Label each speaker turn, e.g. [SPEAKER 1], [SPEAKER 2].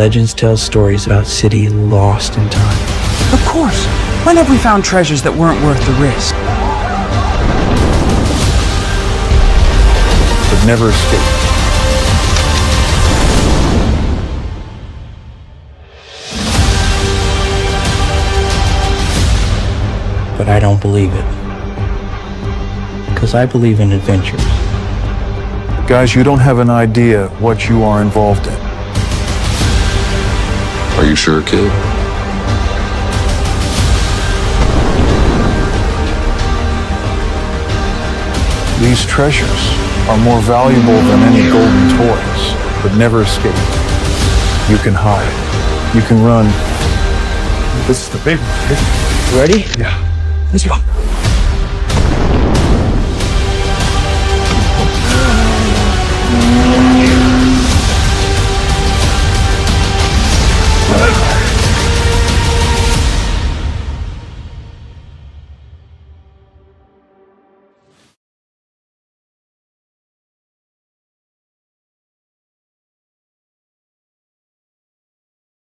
[SPEAKER 1] legends tell stories about cities lost in time.
[SPEAKER 2] Of course. When have we found treasures that weren't worth the risk?
[SPEAKER 3] But never escape.
[SPEAKER 1] But I don't believe it. Because I believe in adventures.
[SPEAKER 3] Guys, you don't have an idea what you are involved in.
[SPEAKER 4] Are you sure, kid?
[SPEAKER 3] These treasures are more valuable than any golden toys, but never escape. You can hide. You can run. This is the big one.
[SPEAKER 1] Ready?
[SPEAKER 3] Yeah.
[SPEAKER 1] Let's go.